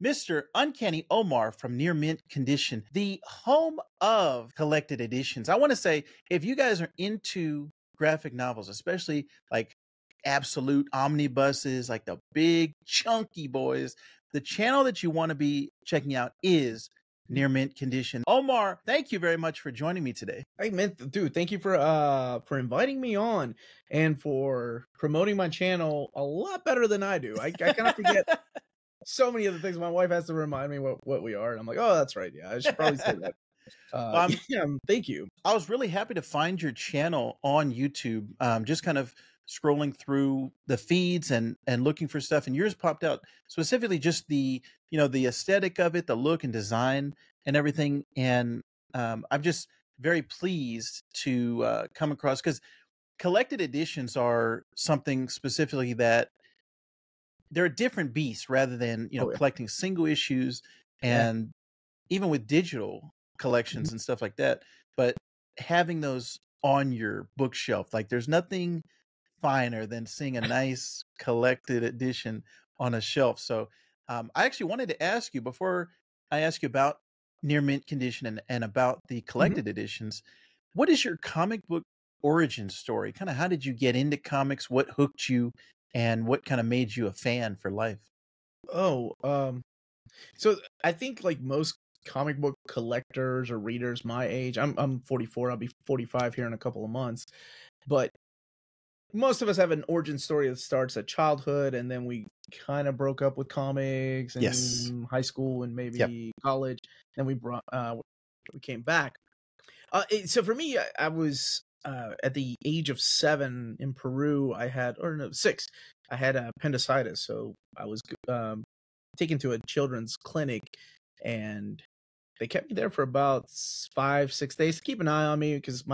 Mr. Uncanny Omar from Near Mint Condition, the home of collected editions. I want to say, if you guys are into graphic novels, especially like absolute omnibuses, like the big chunky boys, the channel that you want to be checking out is Near Mint Condition. Omar, thank you very much for joining me today. Hey, man, dude, thank you for inviting me on and for promoting my channel a lot better than I do. I kind of forget so many of the things. My wife has to remind me what we are, and I'm like, oh, that's right. Yeah, I should probably say that. Yeah, thank you. I was really happy to find your channel on YouTube. Just kind of scrolling through the feeds and looking for stuff, and yours popped out specifically just the the aesthetic of it, the look and design and everything. And I'm just very pleased to come across, because collected editions are something specifically that they're a different beast rather than Oh, yeah. collecting single issues and even with digital collections and stuff like that. But having those on your bookshelf, like there's nothing finer than seeing a nice collected edition on a shelf. So I actually wanted to ask you, before I ask you about Near Mint Condition and about the collected editions, what is your comic book origin story? Kind of how did you get into comics? What hooked you, and what kind of made you a fan for life? Oh, so I think like most comic book collectors or readers my age, I'm 44. I'll be 45 here in a couple of months, but most of us have an origin story that starts at childhood, and then we kind of broke up with comics Yes. in high school and Yep. maybe college. Then we came back. So for me, I was at the age of 7 in Peru. I had, or no, 6. I had appendicitis, so I was taken to a children's clinic, and they kept me there for about 5-6 days to keep an eye on me because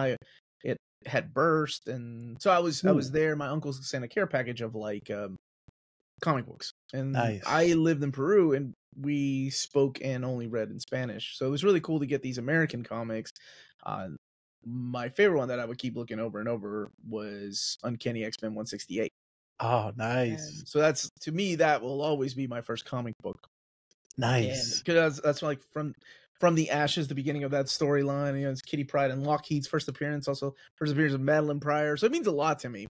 it had burst, and so I was there. My uncle sent a care package of like comic books, and Nice. I lived in Peru, and we spoke and only read in Spanish, so it was really cool to get these American comics. My favorite one that I would keep looking over and over was Uncanny X-Men 168. Oh, nice. And so that's, to me, that will always be my first comic book. Nice. And because that's like from the ashes, the beginning of that storyline. It's Kitty Pryde and Lockheed's first appearance, also first appearance of Madeline Pryor. So it means a lot to me.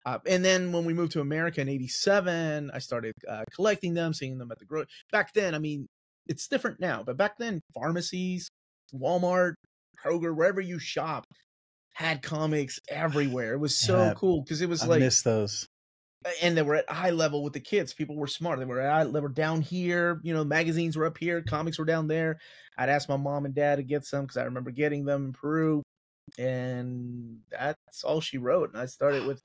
And then when we moved to America in '87, I started collecting them, seeing them at the back then. I mean, it's different now, but back then, pharmacies, Walmart, Kroger, wherever you shop, had comics everywhere. It was so cool because it was I miss those. And they were at eye level with the kids. People were smart. They were down here. Magazines were up here. Comics were down there. I'd ask my mom and dad to get some because I remember getting them in Peru, and that's all she wrote. And I started with,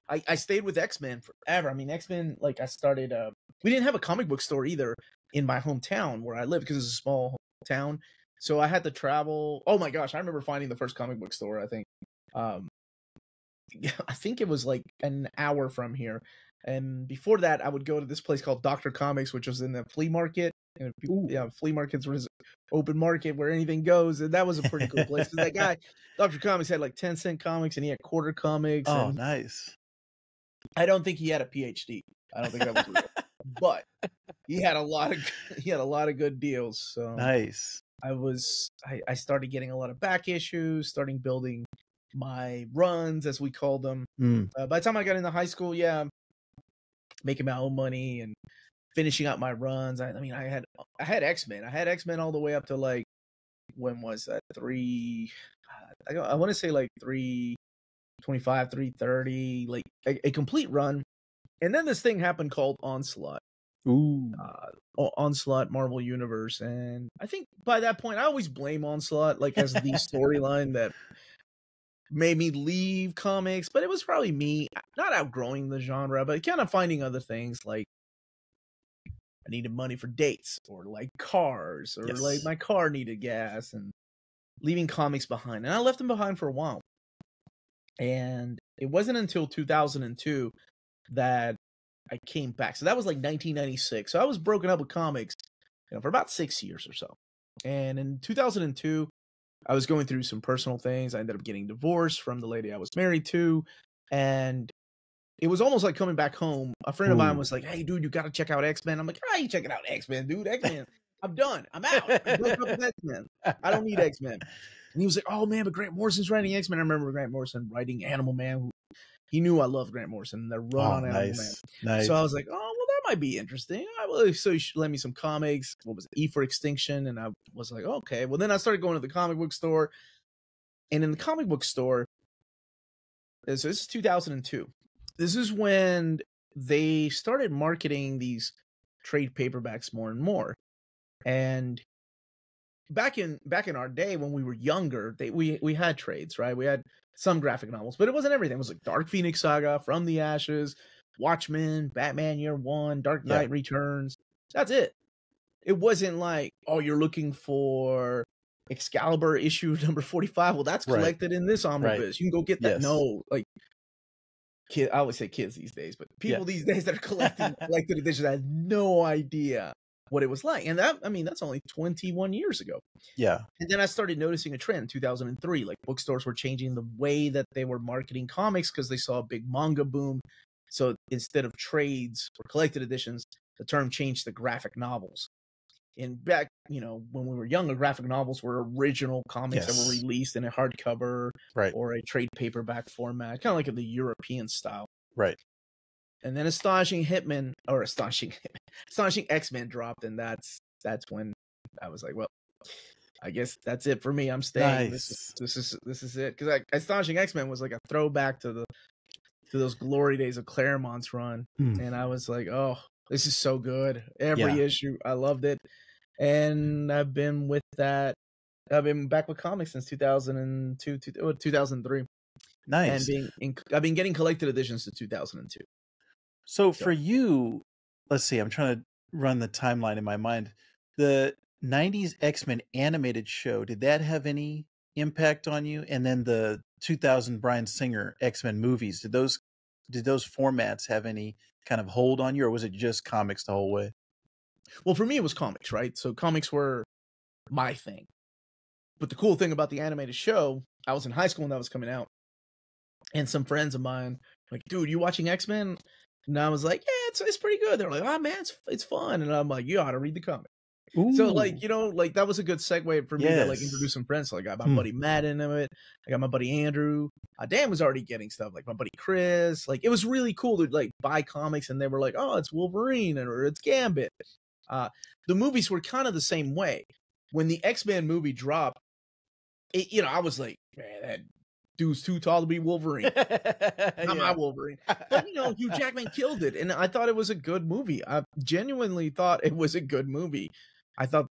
I stayed with X-Men forever. I mean, X-Men, like I started, we didn't have a comic book store either in my hometown where I live because it's a small town. So I had to travel. Oh my gosh, I remember finding the first comic book store, I think. I think it was like an hour from here. And before that, I would go to this place called Dr. Comics, which was in the flea market. And flea markets was open market where anything goes. And that was a pretty cool place. That guy, Dr. Comics, had like 10-cent comics, and he had quarter comics. Oh, and nice. I don't think he had a PhD. I don't think that was real. But he had a lot of good deals. So nice. I started getting a lot of back issues, starting building my runs, as we called them. By the time I got into high school, making my own money and finishing out my runs. I mean, I had X-Men. I had X-Men all the way up to like, when was that? I want to say like 325, 330, like a complete run. And then this thing happened called Onslaught. Onslaught Marvel Universe. And I think by that point, I always blame Onslaught like as the storyline that made me leave comics, but it was probably me not outgrowing the genre, but kind of finding other things. Like I needed money for dates, or like cars, or like my car needed gas, and leaving comics behind. And I left them behind for a while. And it wasn't until 2002 that I came back. So that was like 1996. So I was broken up with comics, for about 6 years or so. And in 2002, I was going through some personal things. I ended up getting divorced from the lady I was married to. And it was almost like coming back home. A friend of mine Ooh. was like, "Hey, dude, you got to check out X-Men." I'm like, "I ain't checking out X-Men, dude. X-Men. I'm done. I'm out. I'm done with X-Men. I don't need X-Men." And he was like, "Oh man, but Grant Morrison's writing X-Men." I remember Grant Morrison writing Animal Man. He knew I loved Grant Morrison and the run on Animal Man. Nice. So I was like, "Oh, well, that might be interesting." So you should lend me some comics. What was it? E for Extinction, and I was like, "Okay." Well, then I started going to the comic book store, and in the comic book store, so this is 2002. This is when they started marketing these trade paperbacks more and more. And back in our day when we were younger, we had trades, right? We had some graphic novels, but it wasn't everything. It was like Dark Phoenix Saga, From the Ashes, Watchmen, Batman Year One, Dark Knight Returns. That's it. It wasn't like, oh, you're looking for Excalibur issue number 45. Well, that's collected in this omnibus. You can go get that. No, like, I always say kids these days, but people these days that are collecting collected editions had no idea what it was like. And that's only 21 years ago. Yeah. And then I started noticing a trend in 2003. Like, bookstores were changing the way that they were marketing comics because they saw a big manga boom. So instead of trades or collected editions, the term changed to graphic novels. And back, when we were younger, graphic novels were original comics that were released in a hardcover or a trade paperback format, kind of like in the European style. Right. And then Astonishing X-Men dropped, and that's when I was like, well, I guess that's it for me. I'm staying. Nice. This is it, because Astonishing X-Men was like a throwback to those glory days of Claremont's run, and I was like, oh, this is so good. Every issue, I loved it. And I've been with that. I've been back with comics since 2002, 2003. Nice. And I've been getting collected editions to 2002. So for you, let's see, I'm trying to run the timeline in my mind. The 90s X-Men animated show, did that have any impact on you? And then the 2000 Bryan Singer X-Men movies, did those formats have any kind of hold on you, or was it just comics the whole way? Well, for me, it was comics, right? So comics were my thing. But the cool thing about the animated show, I was in high school when that was coming out. And some friends of mine were like, dude, you watching X-Men? And I was like, yeah, it's pretty good. They're like, oh, man, it's fun. And I'm like, you ought to read the comic. Ooh. So, that was a good segue for me to, introduce some friends. So I got my buddy Matt into it. I got my buddy Andrew. Dan was already getting stuff, like my buddy Chris. Like, it was really cool to, buy comics, and they were like, oh, it's Wolverine or it's Gambit. The movies were kind of the same way. When the X-Men movie dropped, I was like, man, that dude's too tall to be Wolverine. Not my Wolverine. But, Hugh Jackman killed it, and I thought it was a good movie. I genuinely thought it was a good movie. I thought,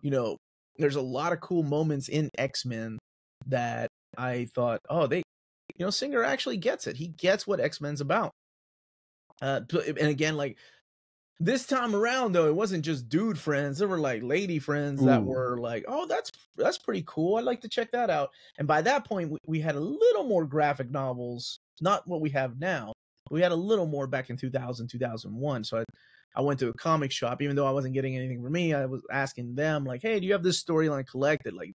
there's a lot of cool moments in X-Men that I thought, oh, Singer actually gets it. He gets what X-Men's about. And again, this time around, though, it wasn't just dude friends. There were lady friends that were like, oh, that's pretty cool. I'd like to check that out. And by that point, we had a little more graphic novels, not what we have now. We had a little more back in 2000, 2001. So I went to a comic shop, even though I wasn't getting anything for me. I was asking them, like, hey, do you have this storyline collected? Like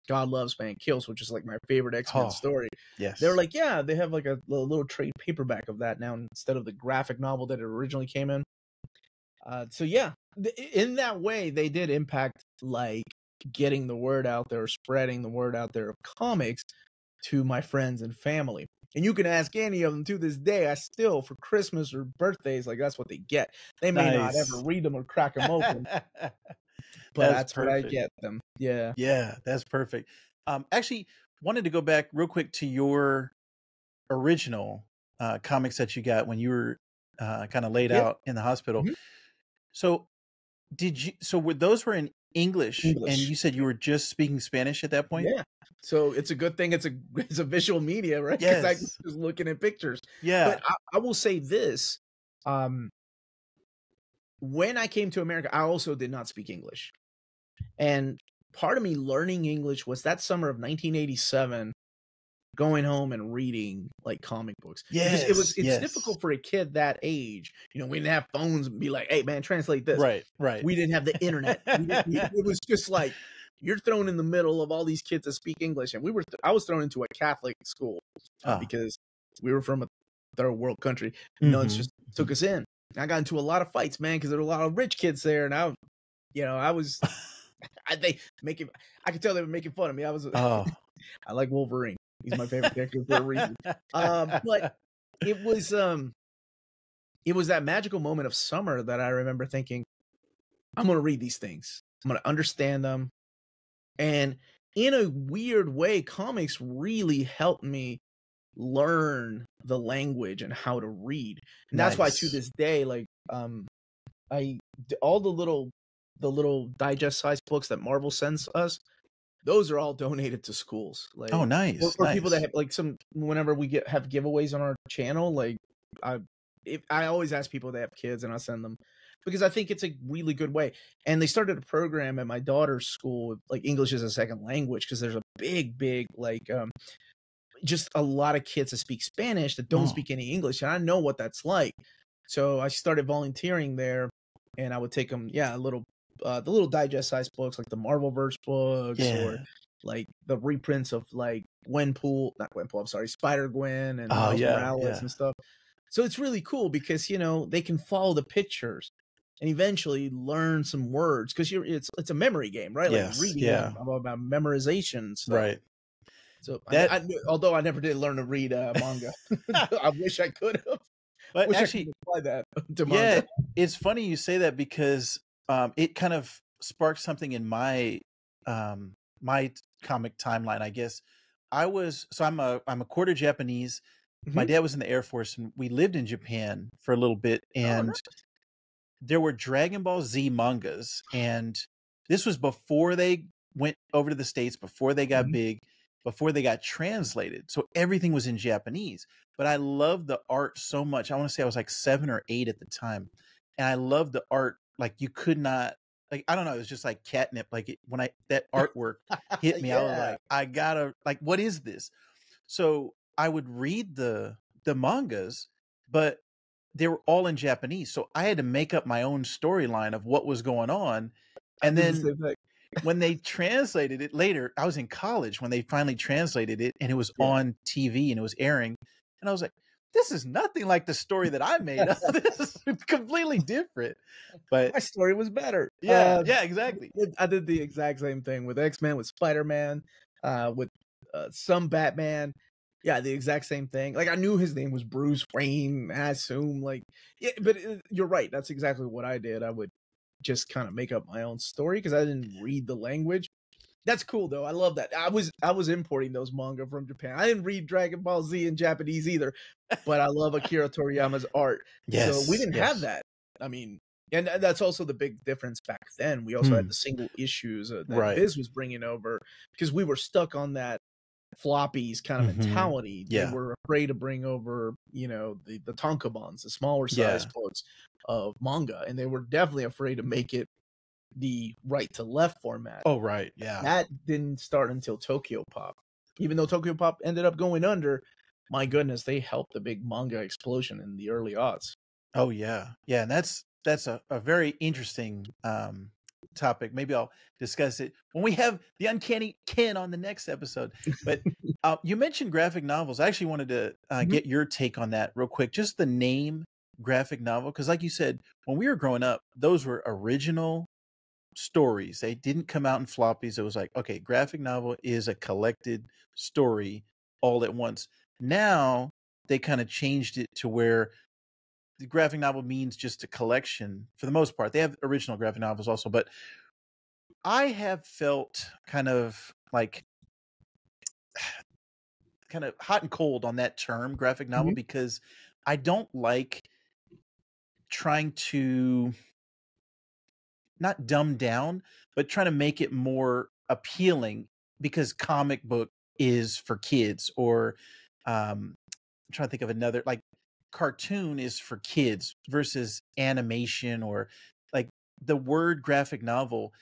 God Loves, Man Kills, which is my favorite X-Men story. Yes. They were like, yeah, they have a little trade paperback of that now instead of the graphic novel that it originally came in. So yeah, in that way, they did impact getting the word out there, spreading the word out there of comics to my friends and family. And you can ask any of them to this day. I still, for Christmas or birthdays, that's what they get. They may not ever read them or crack them open, but that's what I get them. Yeah. Yeah, that's perfect. Actually, wanted to go back real quick to your original comics that you got when you were kind of laid out in the hospital. Mm-hmm. So those were in English, and you said you were just speaking Spanish at that point? Yeah. So it's a good thing it's a visual media, right? Because I was just looking at pictures. Yeah. But I will say this. When I came to America, I also did not speak English. And part of me learning English was that summer of 1987, going home and reading comic books. Yes, because it's difficult for a kid that age. We didn't have phones and be like, hey man, translate this. Right. We didn't have the internet. It was just you're thrown in the middle of all these kids that speak English. And I was thrown into a Catholic school because we were from third world country. Nuns Mhm. just took us in. I got into a lot of fights, man, because there were a lot of rich kids there, and I was, they making. I could tell they were making fun of me. I was, Oh. I like Wolverine. He's my favorite character for a reason. But it was, it was that magical moment of summer that I remember thinking, I'm gonna read these things. I'm gonna understand them. And in a weird way, comics really helped me learn the language and how to read. And that's why to Nice. this day, like, all the little digest sized books that Marvel sends us, those are all donated to schools. Oh, Like, nice, or people that nice. have like whenever we have giveaways on our channel, like I I always ask people that have kids and I send them because I think it's a really good way. And they started a program at my daughter's school, like English as a second language, because there's a big like just a lot of kids that speak Spanish that don't Oh, speak any English, and I know what that's like. So I started volunteering there, and I would take them, the little digest sized books like the Marvelverse books or yeah. like the reprints of like not Gwenpool, I'm sorry, Spider Gwen and Oh, Miles yeah, Morales yeah. and stuff. So it's really cool because they can follow the pictures and eventually learn some words because it's a memory game, right? Like Yes, reading yeah. them about memorization and stuff. Right. So That although I never did learn to read manga, I wish I could have. but Wish I could actually, apply that to yeah, manga. it's funny you say that because, it kind of sparked something in my comic timeline, I guess. I'm a quarter Japanese. My Mhm. dad was in the Air Force, and we lived in Japan for a little bit, Oh, no. and there were Dragon Ball Z mangas, and this was before they went over to the States, before they got Mhm. big, before they got translated. So everything was in Japanese. But I loved the art so much. I want to say I was like 7 or 8 at the time. And I loved the art. Like you could not, like, I don't know, it was just like catnip. Like when that artwork hit me, I was Yeah. like, I gotta, like, what is this? So I would read the mangas, but they were all in Japanese. So I had to make up my own storyline of what was going on. I And did the then same thing. when they translated it later, I was in college when they finally translated it and it was Yeah. on TV and it was airing. And I was like, this is nothing like the story that I made up. This is completely different. But My story was better. yeah, yeah, exactly. I did the exact same thing with X-Men, with Spider-Man, with some Batman. Yeah, the exact same thing. Like I knew his name was Bruce Wayne. I assume like yeah, but you're right. That's exactly what I did. I would just kind of make up my own story because I didn't read the language. That's cool though. I love that. I was importing those manga from Japan. I didn't read Dragon Ball Z in Japanese either, but I love Akira Toriyama's art. So we Yes, didn't have yes. that. I mean, and that's also the big difference back then. We also had Hmm. the single issues that Right. Viz was bringing over because we were stuck on that floppies kind of Hmm. mentality. They Yeah. were afraid to bring over, the tankobons, the smaller size Yeah. books of manga, and they were definitely afraid to make it the right to left format. Oh, right. Yeah. That didn't start until Tokyo Pop. Even though Tokyo Pop ended up going under, my goodness, they helped the big manga explosion in the early aughts. Oh, yeah. Yeah. And that's a very interesting topic. Maybe I'll discuss it when we have the Uncanny Ken on the next episode. But you mentioned graphic novels. I actually wanted to Mhm. get your take on that real quick. Just the name graphic novel, because like you said, when we were growing up, those were original stories. They didn't come out in floppies. It was like, okay, graphic novel is a collected story all at once. Now they kind of changed it to where the graphic novel means just a collection for the most part. They have original graphic novels also, but I have felt kind of like kind of hot and cold on that term graphic novel Mhm. because I don't like trying to not dumb down, but trying to make it more appealing because comic book is for kids or I'm trying to think of another like cartoon is for kids versus animation or like the word graphic novel.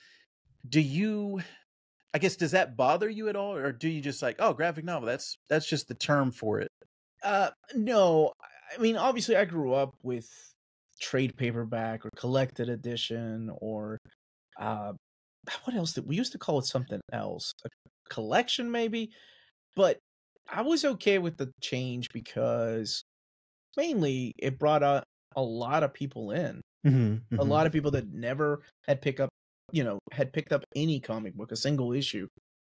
Do you I guess does that bother you at all or do you just like, oh, graphic novel, that's just the term for it? No, I mean, obviously, I grew up with trade paperback or collected edition or uh, what else did we used to call it something else? A collection, maybe. But I was okay with the change because mainly it brought a lot of people in. Mm-hmm, A mm-hmm. lot of people that never had had picked up any comic book, a single issue,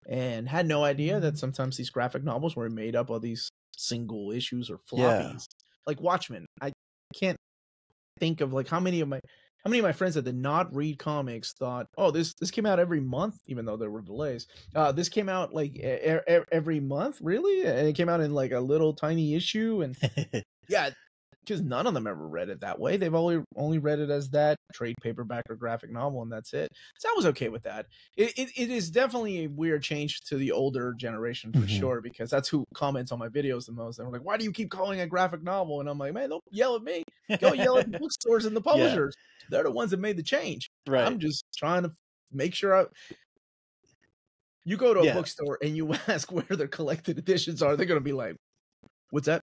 and had no idea that sometimes these graphic novels were made up of these single issues or Yeah. floppies. Like Watchmen. I can't think of like how many of my friends that did not read comics thought, "Oh, this came out every month," even though there were delays. This came out like every month, really, and it came out in like a little tiny issue, and yeah, because none of them ever read it that way. They've only read it as that trade paperback or graphic novel, and that's it. So I was okay with that. It is definitely a weird change to the older generation for Mm-hmm. sure, because that's who comments on my videos the most. They're like, "Why do you keep calling it a graphic novel?" And I'm like, "Man, don't yell at me. Go yell at the bookstores and the Yeah. publishers. They're the ones that made the change. Right. I'm just trying to make sure you go to a Yeah. bookstore and you ask where their collected editions are, they're gonna be like, "What's that?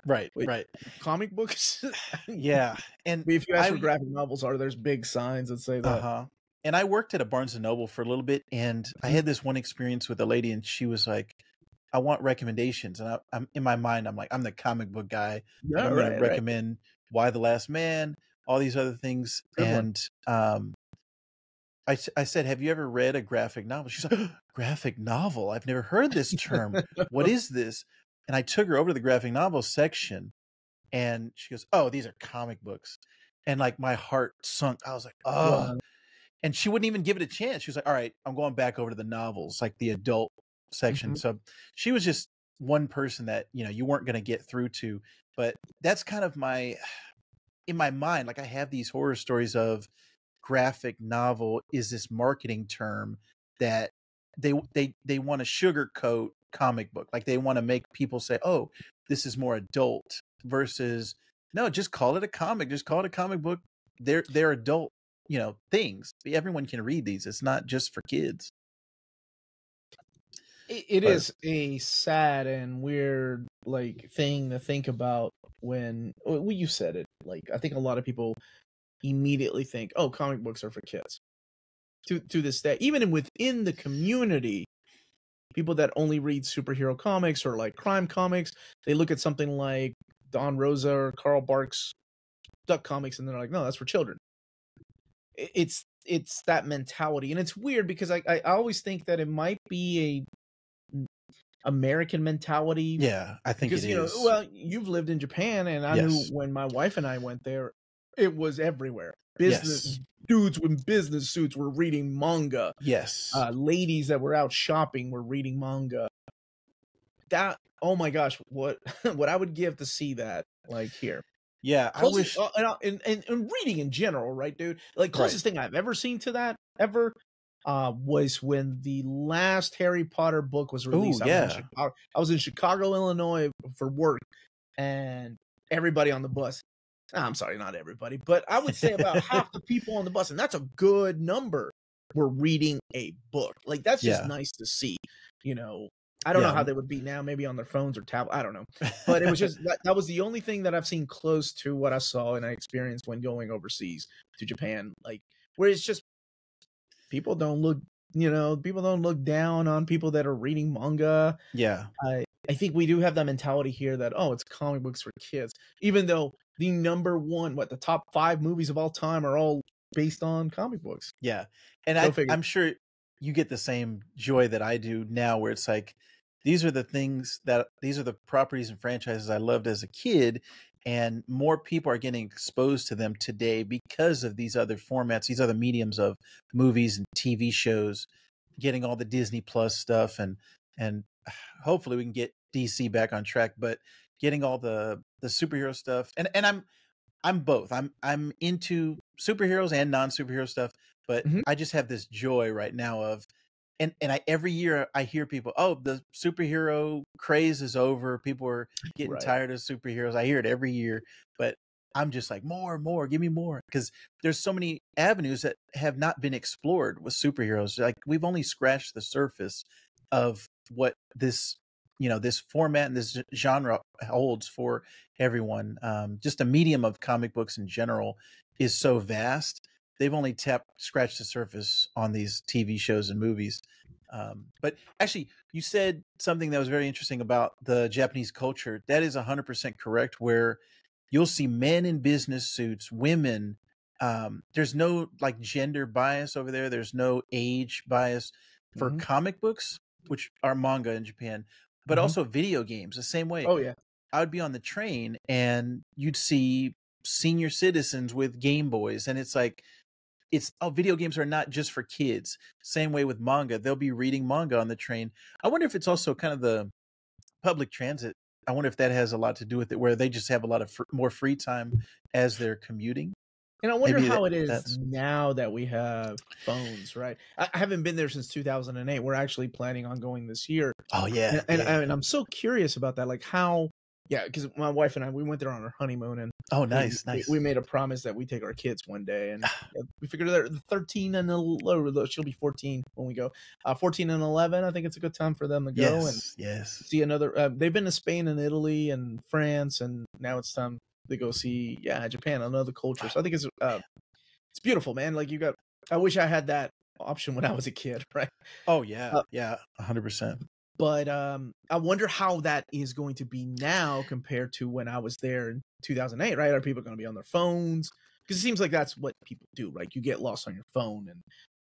Right. Wait, Right. comic books?" Yeah. And If you ask where graphic novels are, there's big signs that say that. uh-huh. And I worked at a Barnes and Noble for a little bit, and I had this one experience with a lady, and she was like, "I want recommendations." And I'm in my mind, I'm like, I'm the comic book guy. Like, Yeah, I'm going to right. recommend Why the Last Man, all these other things. Good one. And I said, "Have you ever read a graphic novel?" She's like, "Graphic novel? I've never heard this term. What is this?" And I took her over to the graphic novel section, and she goes, "Oh, these are comic books." And like my heart sunk. I was like, "Oh." Wow. And she wouldn't even give it a chance. She was like, "All right, I'm going back over to the novels, like the adult section." Mhm. So she was just one person that, you weren't going to get through to. But that's kind of in my mind, like I have these horror stories of graphic novel is this marketing term that they want to sugarcoat comic book. Like they want to make people say, "Oh, this is more adult," versus no, just call it a comic. Just call it a comic book. They're adult, things. Everyone can read these. It's not just for kids. It But is a sad and weird like thing to think about when well, you said it. Like I think a lot of people immediately think, "Oh, comic books are for kids." To this day, even within the community, people that only read superhero comics or like crime comics, they look at something like Don Rosa or Carl Barks Duck Comics, and they're like, "No, that's for children." It's that mentality, and it's weird because I always think that it might be a American mentality. yeah, I think it Because is. well, you've lived in Japan, and I knew Yes. when my wife and I went there, it was everywhere. Business Yes. dudes with business suits were reading manga. Yes. Ladies that were out shopping were reading manga. That oh my gosh, what what I would give to see that like here. Yeah, I Closest, wish. and reading in general, right, dude? Like Right. closest thing I've ever seen to that ever was when the last Harry Potter book was Oh, released. yeah. I was in Chicago, Illinois for work, and everybody on the bus. I'm sorry, not everybody, but I would say about half the people on the bus, and that's a good number, were reading a book. Like that's just Yeah. nice to see, you know. I don't know how Yeah. they would be now, maybe on their phones or tablet. I don't know. But it was just that was the only thing that I've seen close to what I saw and I experienced when going overseas to Japan. Like where it's just people don't look, people don't look down on people that are reading manga. Yeah. I think we do have that mentality here that, oh, it's comic books for kids, even though the number one, the top 5 movies of all time are all based on comic books. Yeah. And Go figure. I'm sure you get the same joy that I do now, where it's like, these are the properties and franchises I loved as a kid. And more people are getting exposed to them today because of these other formats, these other mediums of movies and TV shows, getting all the Disney Plus stuff, and hopefully we can get DC back on track, but getting all the superhero stuff. And I'm both. I'm into superheroes and non-superhero stuff, but Mhm. I just have this joy right now of and I every year I hear people, "Oh, the superhero craze is over. People are getting Right. tired of superheroes." I hear it every year, but I'm just like, more, give me more, because there's so many avenues that have not been explored with superheroes. Like we've only scratched the surface of what this format and this genre holds for everyone. Just a medium of comic books in general is so vast. They've only scratched the surface on these TV shows and movies. But actually, you said something that was very interesting about the Japanese culture. That is 100% correct. Where you'll see men in business suits, women. There's no like gender bias over there. There's no age bias for Mhm. comic books, which are manga in Japan, but Mhm. also video games the same way. Oh, yeah. I would be on the train and you'd see senior citizens with Game Boys, and it's like video games are not just for kids. Same way with manga, they'll be reading manga on the train. I wonder if it's also kind of the public transit. I wonder if that has a lot to do with it, where they just have a lot of more free time as they're commuting. And I wonder Maybe how it is that's now that we have phones, right? I haven't been there since 2008. We're actually planning on going this year. oh yeah, And I'm so curious about that, like how, yeah, because my wife and I, we went there on our honeymoon, and oh we, nice, nice. we made a promise that we take our kids one day, and we figured they're 13 and 11, she'll be 14 when we go. 14 and 11, I think it's a good time for them to go and Yes. see another. They've been to Spain and Italy and France, and now it's time to go see Japan, another culture. So I think it's beautiful, man. Like I wish I had that option when I was a kid, right? Oh yeah, yeah, 100%. But I wonder how that is going to be now compared to when I was there in 2008, right? Are people going to be on their phones? Because it seems like that's what people do, right? You get lost on your phone and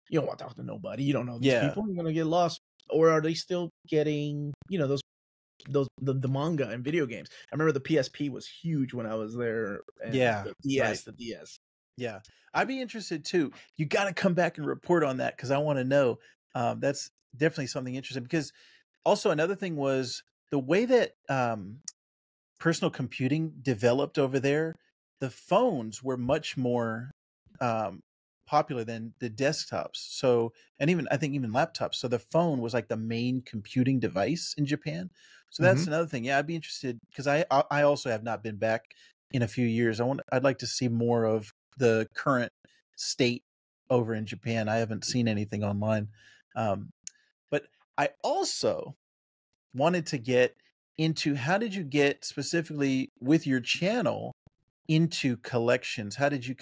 you don't want to talk to nobody. You don't know these people. You're going to get lost. Or are they still getting, the manga and video games? I remember the PSP was huge when I was there. And the DS. Yeah, I'd be interested too. You got to come back and report on that because I want to know. That's definitely something interesting. Because also another thing was the way that personal computing developed over there. The phones were much more popular than the desktops. So, and even I think even laptops. So the phone was like the main computing device in Japan. So that's another thing. Yeah, I'd be interested because I also have not been back in a few years. I'd like to see more of the current state over in Japan. I haven't seen anything online. But I also wanted to get into how did you get specifically with your channel into collections? How did you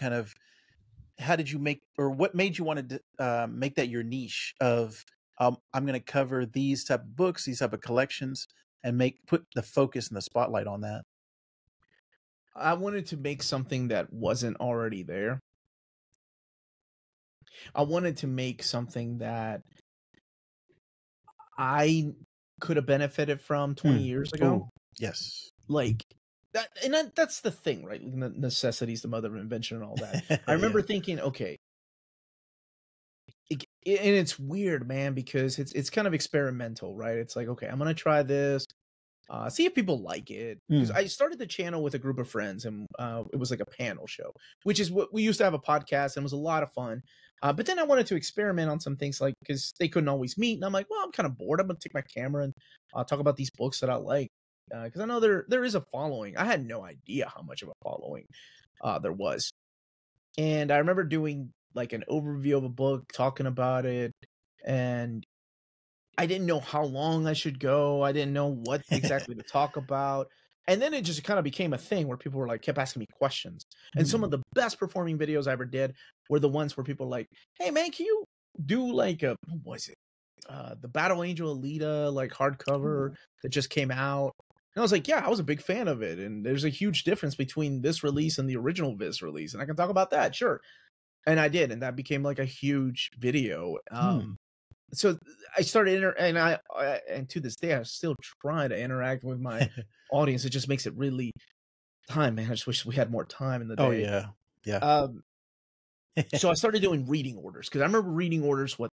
make, or what made you want to make that your niche of I'm going to cover these type of books, these type of collections, and put the focus and the spotlight on that? I wanted to make something that wasn't already there. I wanted to make something that I could have benefited from 20 years ago. Ooh, yes. Like that, and that's the thing, right? Necessity is the mother of invention and all that. I remember thinking, okay, and it's weird, man, because it's kind of experimental, right? It's like, okay, I'm gonna try this, see if people like it. Because I started the channel with a group of friends, and it was like a panel show, which is what we used to have a podcast, and it was a lot of fun. But then I wanted to experiment on some things, like because they couldn't always meet, and I'm like, well, I'm kind of bored. I'm gonna take my camera and talk about these books that I like, because I know there is a following. I had no idea how much of a following there was, and I remember doing like an overview of a book, talking about it, and I didn't know how long I should go. I didn't know what exactly to talk about. And then it just kind of became a thing where people were like, kept asking me questions. And some of the best performing videos I ever did were the ones where people were like, hey man, can you do like what was it? The Battle Angel Alita, like hardcover that just came out. And I was like, yeah, I was a big fan of it. And there's a huge difference between this release and the original Viz release. And I can talk about that. Sure. And I did. And that became like a huge video. So I started and to this day I still try to interact with my audience. It just makes it really man. I just wish we had more time in the day. Oh yeah. So I started doing reading orders because I remember reading orders. What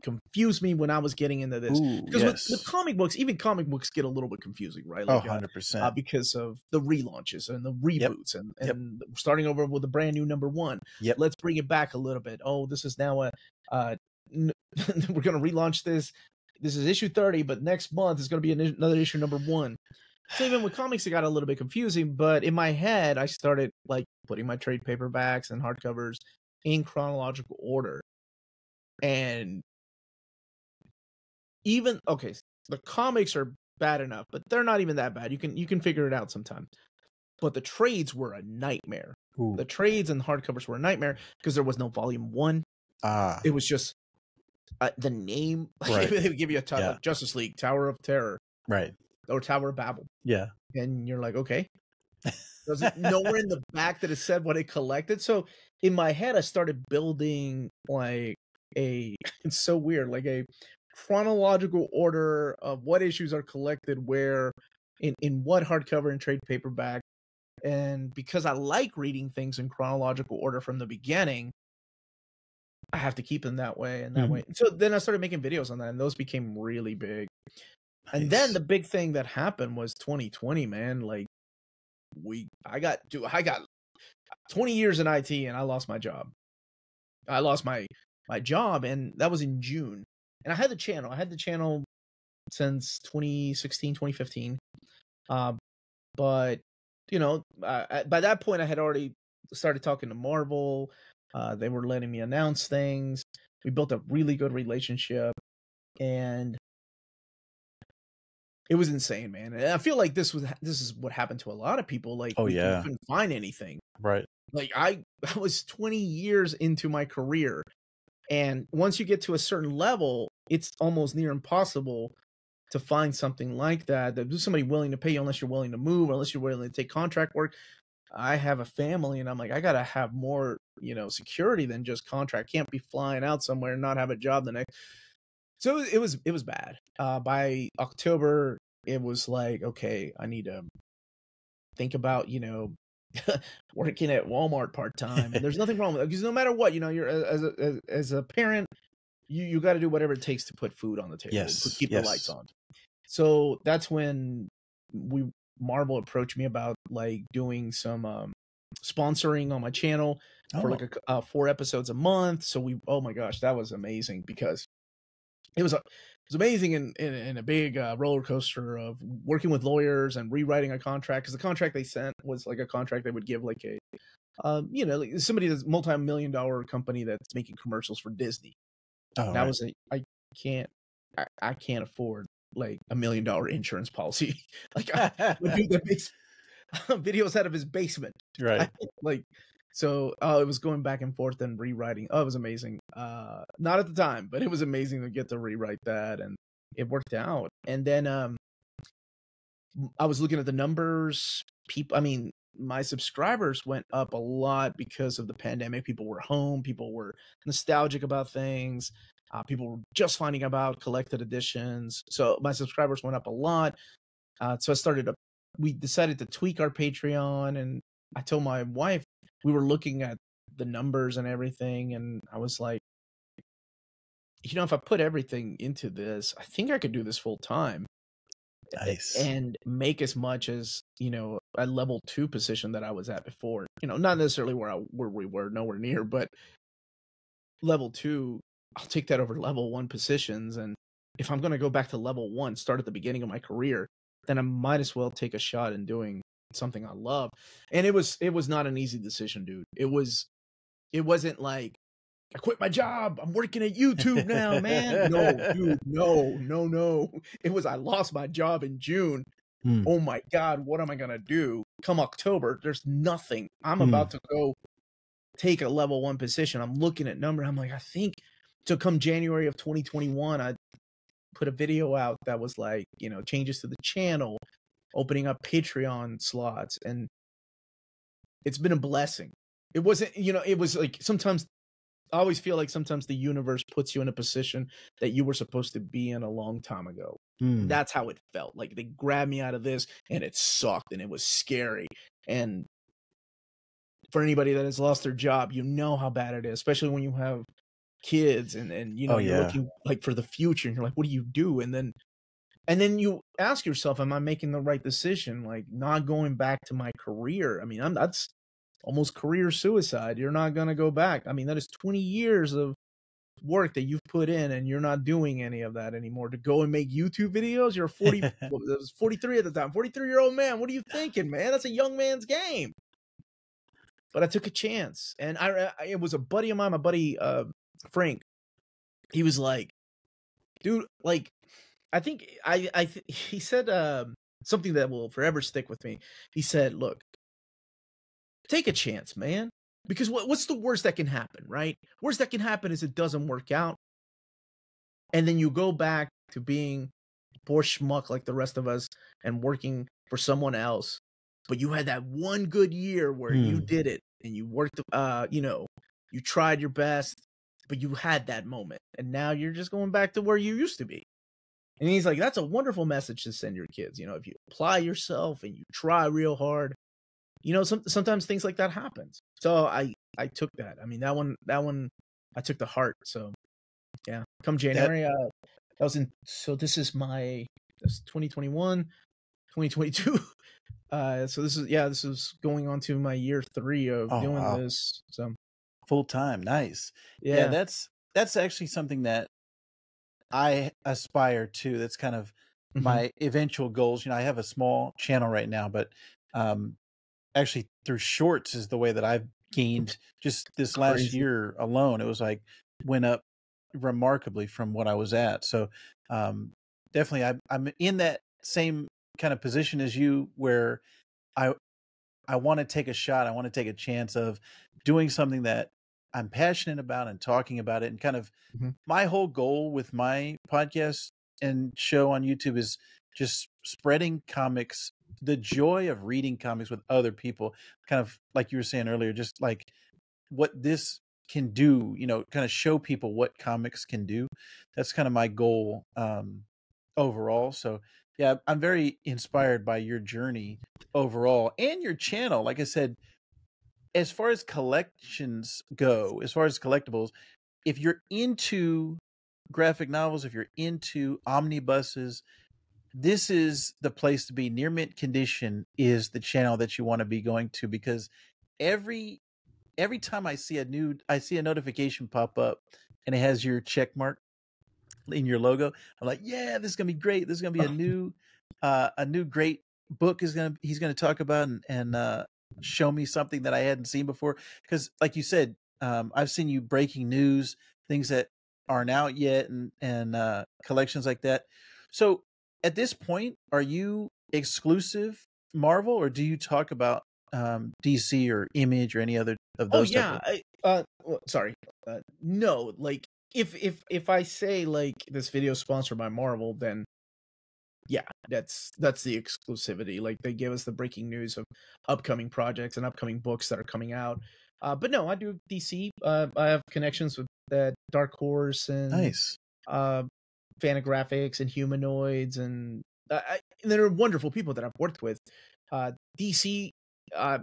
confused me when I was getting into this, because with comic books, even comic books get a little bit confusing, right? Like, 100%. Because of the relaunches and the reboots and starting over with a brand new number one. Let's bring it back a little bit. Oh, this is now we're going to relaunch this. This is issue 30, but next month is going to be another issue number 1. So even with comics, it got a little bit confusing. But in my head, I started like putting my trade paperbacks and hardcovers in chronological order. And even the comics are bad enough, but they're not even that bad. You can figure it out sometime. But the trades were a nightmare. The trades and hardcovers were a nightmare because there was no volume 1. It was just the name. Right. They would give you a title, like Justice League, Tower of Terror, right, or Tower of Babel. Yeah, and you're like, okay. There's nowhere in the back that it said what it collected. So in my head, I started building like a it's so weird, like a chronological order of what issues are collected where in what hardcover and trade paperback. And because I like reading things in chronological order from the beginning, I have to keep them that way and that Mhm. way. So then I started making videos on that, and those became really big. And then Nice. the big thing that happened was 2020, man. Like I got 20 years in IT and I lost my job. I lost my job, and that was in June. And I had the channel. I had the channel since 2016, 2015. Uh, but by that point, I had already started talking to Marvel. They were letting me announce things. We built a really good relationship, and it was insane, man. And I feel like this is what happened to a lot of people. Like Oh, we yeah. couldn't find anything. Right. Like I was 20 years into my career, and once you get to a certain level, it's almost near impossible to find something like that. There's somebody willing to pay you unless you're willing to move, or unless you're willing to take contract work. I have a family, and I'm like, I gotta have more, security than just contract. Can't be flying out somewhere and not have a job the next. So it was bad. By October, it was like, okay, I need to think about, working at Walmart part time. And there's nothing wrong with it, because no matter what, you're as a parent, you got to do whatever it takes to put food on the table, Yes. keep the lights Yes. on. So that's when Marvel approached me about like doing some sponsoring on my channel for Oh, like 4 episodes a month. So oh my gosh, that was amazing, because it was amazing in a big roller coaster of working with lawyers and rewriting a contract, because the contract they sent was like a contract they would give like a like somebody that's multi-million-dollar company that's making commercials for Disney. oh, And I right. was like, can't I can't afford like $1 million insurance policy. Like I would do the videos out of his basement. Right. Like, so it was going back and forth and rewriting. Oh, it was amazing. Not at the time, but it was amazing to get to rewrite that, and it worked out. And then I was looking at the numbers. My subscribers went up a lot because of the pandemic. People were home. People were nostalgic about things. People were just finding about collected editions. So my subscribers went up a lot. So we decided to tweak our Patreon, and I told my wife, we were looking at the numbers and everything, and I was like, if I put everything into this, I think I could do this full time Nice. and make as much as, a level 2 position that I was at before. Not necessarily where we were, nowhere near, but level 2, I'll take that over level 1 positions. And if I'm going to go back to level 1, start at the beginning of my career, then I might as well take a shot in doing something I love. And it was not an easy decision, dude. It wasn't like, I quit my job, I'm working at YouTube now, man. No, dude, no. It was, I lost my job in June. Hmm. Oh my God, what am I going to do? Come October, there's nothing. I'm Hmm. about to go take a level 1 position. I'm looking at numbers. I'm like, I think to come January of 2021, I put a video out that was like, changes to the channel, opening up Patreon slots, and it's been a blessing. It wasn't, it was like, sometimes I always feel like sometimes the universe puts you in a position that you were supposed to be in a long time ago. Hmm. That's how it felt. Like they grabbed me out of this, and it sucked, and it was scary. And for anybody that has lost their job, you know how bad it is, especially when you have kids and Oh, you're yeah. looking like for the future, and you're like, what do you do? And then you ask yourself, am I making the right decision? Like not going back to my career. I mean, that's almost career suicide. You're not going to go back. I mean, that is 20 years of work that you've put in, and you're not doing any of that anymore to go and make YouTube videos. You're 40, it was 43 at the time, 43-year-old man. What are you thinking, man? That's a young man's game. But I took a chance, and it was a buddy of mine, my buddy, Frank. He was like, dude, like, I think he said something that will forever stick with me. He said, look, take a chance, man. Because what's the worst that can happen, right? Worst that can happen is it doesn't work out. And then you go back to being poor schmuck like the rest of us and working for someone else. but you had that one good year where you did it and you worked, you know, you tried your best, but you had that moment, and now you're just going back to where you used to be. And he's like, that's a wonderful message to send your kids. You know, if you apply yourself and you try real hard, you know, sometimes things like that happens. So I took that. I mean, that one I took to heart. So yeah, come January, that was in. So this is 2021, 2022. So this is going on to my year 3 of doing this. So full time, nice. Yeah, that's actually something that I aspire to. That's kind of my eventual goals. You know, I have a small channel right now, but actually through shorts is the way that I've gained just this last year alone. It was like went up remarkably from what I was at. So definitely I'm in that same kind of position as you, where I want to take a shot. I want to take a chance of doing something that I'm passionate about and talking about it. And kind of my whole goal with my podcast and show on YouTube is just spreading comics, the joy of reading comics with other people, kind of like you were saying earlier, just like what this can do, you know, kind of show people what comics can do. That's kind of my goal overall. So yeah, I'm very inspired by your journey overall and your channel. Like I said, as far as collections go, as far as collectibles, if you're into graphic novels, if you're into omnibuses, this is the place to be. Near Mint Condition is the channel that you want to be going to, because every time I see a notification pop up and it has your check mark in your logo, I'm like, yeah, this is gonna be great. This is gonna be a new great book he's gonna talk about and show me something that I hadn't seen before. Because like you said, I've seen you breaking news, things that aren't out yet, and collections like that. So at this point, are you exclusive Marvel, or do you talk about DC or Image or any other of those? Sorry. No, like if I say like this video is sponsored by Marvel, then yeah, that's the exclusivity. Like they give us the breaking news of upcoming projects and upcoming books that are coming out. But no, I do DC. I have connections with Dark Horse and Nice. Fantagraphics and Humanoids, and there are wonderful people that I've worked with. DC, I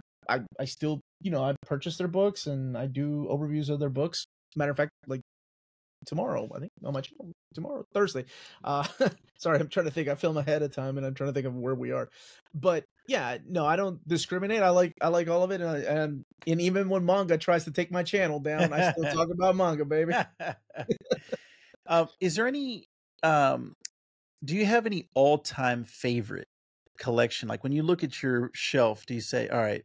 still, you know, I purchase their books and I do overviews of their books. Matter of fact, like tomorrow, I think on my channel, tomorrow, Thursday. Sorry, I'm trying to think. I film ahead of time and I'm trying to think of where we are. But yeah, no, I don't discriminate. I like all of it, and even when manga tries to take my channel down, I still talk about manga, baby. Is there any do you have any all-time favorite collection? Like when you look at your shelf, do you say, all right,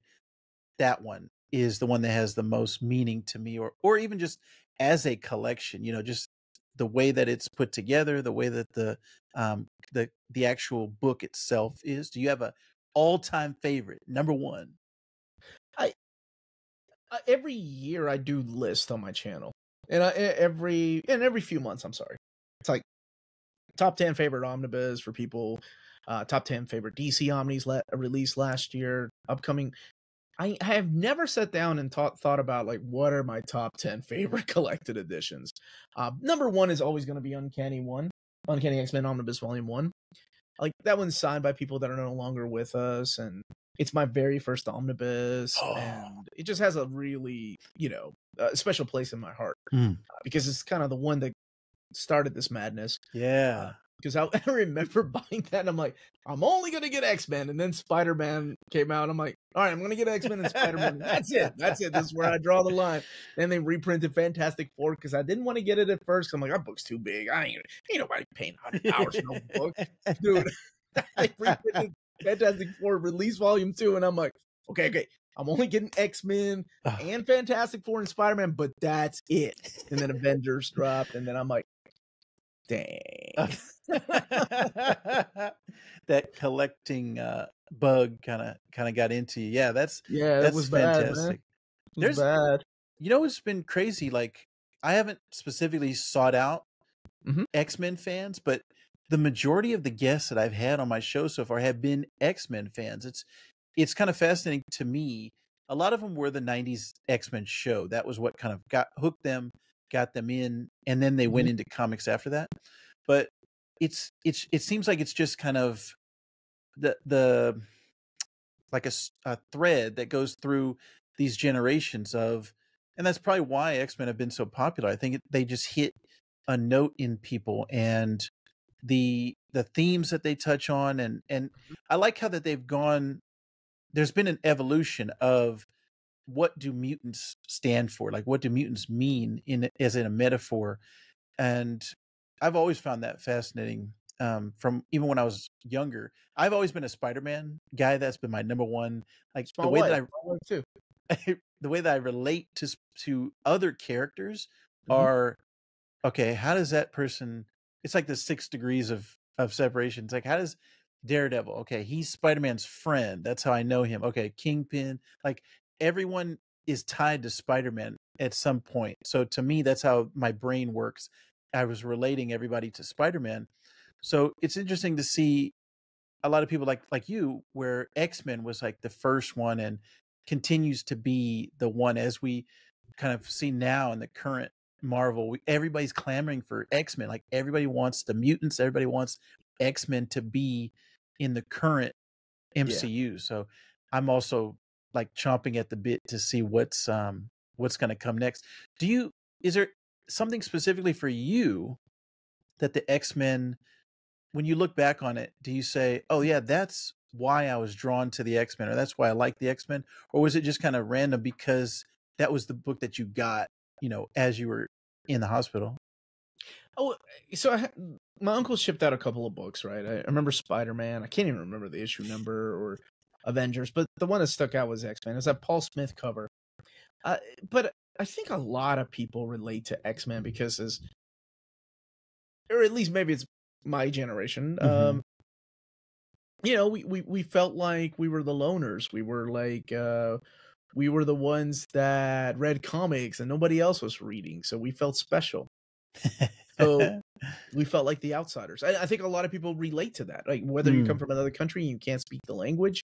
that one is the one that has the most meaning to me, or even just as a collection, you know, just the way that it's put together, the way that the actual book itself is? Do you have a all-time favorite, number one? Every year I do list on my channel, and every few months, I'm sorry, it's like top 10 favorite omnibus for people, top 10 favorite DC omnis released last year, upcoming. I have never sat down and thought about like what are my top 10 favorite collected editions. Number one is always going to be Uncanny X-Men Omnibus Volume 1. Like that one's signed by people that are no longer with us, and it's my very first omnibus, and it just has a really, you know, special place in my heart because it's kind of the one that started this madness. Yeah. Because I remember buying that and I'm like, I'm only going to get X-Men. And then Spider-Man came out. I'm like, all right, I'm going to get X-Men and Spider-Man. That's it. This is where I draw the line. Then they reprinted Fantastic Four because I didn't want to get it at first. I'm like, that book's too big. Ain't nobody paying $100 for no book. Dude, they reprinted Fantastic Four release volume 2. And I'm like, okay. I'm only getting X-Men and Fantastic Four and Spider-Man, but that's it. And then Avengers dropped. And then I'm like, dang. That collecting bug kind of got into you. Yeah, that's was fantastic. Bad, man. Bad. You know, it's been crazy. Like I haven't specifically sought out X-Men fans, but the majority of the guests that I've had on my show so far have been X-Men fans. it's kind of fascinating to me. A lot of them were the '90s X-Men show. That was what kind of got hooked them, got them in, and then they Mhm. went into comics after that. But it seems like it's just kind of the like a thread that goes through these generations of, and that's probably why X-Men have been so popular. I think they just hit a note in people, and the themes that they touch on, and I like how that they've gone. There's been an evolution of what do mutants stand for, like what do mutants mean in as in a metaphor, and I've always found that fascinating. From even when I was younger, I've always been a Spider-Man guy. That's been my number one. Like the Small way white. that Small white too. the way that I relate to other characters Mhm. are, okay, how does that person, it's like the 6 degrees of separation. It's like, how does Daredevil, okay, he's Spider-Man's friend. That's how I know him. Okay, Kingpin, like everyone is tied to Spider-Man at some point. So to me, that's how my brain works. I was relating everybody to Spider-Man. So it's interesting to see a lot of people like you, where X-Men was like the first one and continues to be the one, as we kind of see now in the current Marvel. Everybody's clamoring for X-Men. Like everybody wants the mutants, everybody wants X-Men to be in the current Yeah. MCU. So I'm also like chomping at the bit to see what's going to come next. Do you is there something specifically for you that the X-Men, when you look back on it, do you say, "Oh yeah, that's why I was drawn to the X-Men," or "That's why I like the X-Men," or was it just kind of random because that was the book that you got, as you were in the hospital? Oh, so my uncle shipped out a couple of books, right? I remember Spider-Man. I can't even remember the issue number or Avengers, but the one that stuck out was X-Men. It was that Paul Smith cover. But I think a lot of people relate to X-Men because or at least maybe it's my generation. Mhm. We felt like we were the loners. We were like we were the ones that read comics and nobody else was reading, so we felt special. So we felt like the outsiders. I think a lot of people relate to that. Like whether you come Mm. from another country and you can't speak the language,